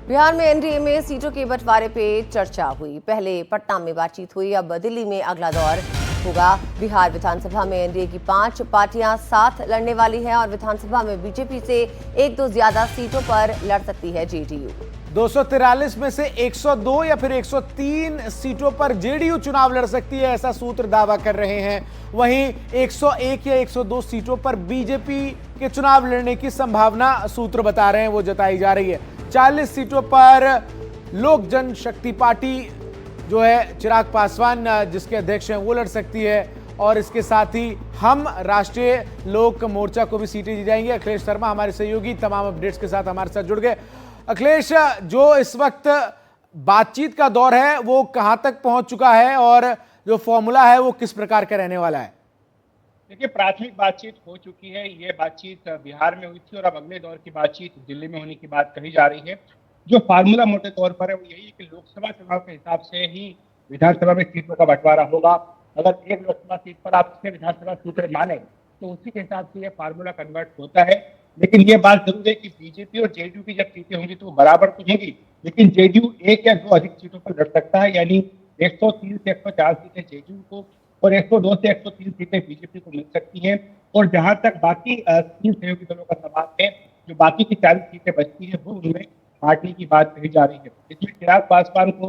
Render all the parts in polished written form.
बिहार में एनडीए में सीटों के बंटवारे पे चर्चा हुई। पहले पटना में बातचीत हुई, अब दिल्ली में अगला दौर होगा। बिहार विधानसभा में एनडीए की 5 पार्टियां साथ लड़ने वाली हैं और विधानसभा में बीजेपी से 1-2 ज्यादा सीटों पर लड़ सकती है जेडीयू। 243 में से 102 या फिर 103 सीटों पर जेडीयू चुनाव लड़ सकती है, ऐसा सूत्र दावा कर रहे हैं। वहीं 101 या 102 सीटों पर बीजेपी के चुनाव लड़ने की संभावना सूत्र बता रहे हैं, वो जताई जा रही है। 40 सीटों पर लोक जनशक्ति पार्टी जो है चिराग पासवान जिसके अध्यक्ष हैं वो लड़ सकती है, और इसके साथ ही हम राष्ट्रीय लोक मोर्चा को भी सीटें दी जाएंगी। अखिलेश शर्मा हमारे सहयोगी तमाम अपडेट्स के साथ हमारे साथ जुड़ गए। अखिलेश, जो इस वक्त बातचीत का दौर है वो कहां तक पहुंच चुका है और जो फॉर्मूला है वो किस प्रकार का रहने वाला है? देखिए, प्राथमिक बातचीत हो चुकी है। ये बातचीत बिहार में हुई थी और अब अगले दौर की बातचीत दिल्ली में होने की बात कही जा रही है। जो फार्मूला मोटे तौर पर है वो यही है कि लोकसभा चुनाव के हिसाब से ही विधानसभा में सीटों का बंटवारा होगा। अगर एक लोकसभा सीट पर आप 6 विधानसभा सूत्र माने तो उसी के हिसाब से यह फार्मूला कन्वर्ट होता है। लेकिन ये बात जरूर है कि बीजेपी और जेडीयू की जब सीटें होंगी तो वो बराबर तो होंगी, लेकिन जेडीयू 1 या 2 अधिक सीटों पर लड़ सकता है। यानी 103 से 104 सीटें जेडीयू को और 102 से 103 सीटें बीजेपी को मिल सकती हैं। और जहां तक बाकी 3 सहयोगी दलों का सवाल है, जो बाकी की 40 सीटें बचती हैं वो उनमें बांटने की बात कही जा रही है। इसमें चिराग पासवान को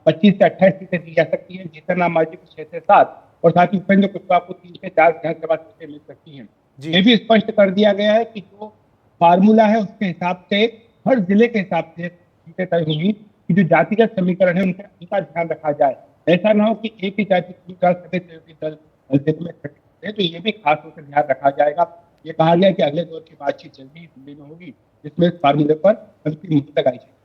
25 से 28 सीटें दी जा सकती हैं, जीतन राम मांझी को 6 से 7 और साथ ही उपेंद्र कुशवाहा को 3 से 4 विधानसभा सीटें मिल सकती हैं। ये भी स्पष्ट कर दिया गया है कि जो फार्मूला है उसके हिसाब से हर जिले के हिसाब से सीटें तय होंगी, कि जो जातिगत समीकरण है उनका ध्यान रखा जाए। ऐसा ना हो कि एक ही जाति की सभी सहयोगी दल जिले में खड़े हैं, तो ये भी खास तौर से ध्यान रखा जाएगा। ये कहा गया कि अगले दौर की बातचीत जल्दी ही दिल्ली में होगी, जिसमें इस फार्मूले पर अंतिम मुहूर्त लगाई जाएगी।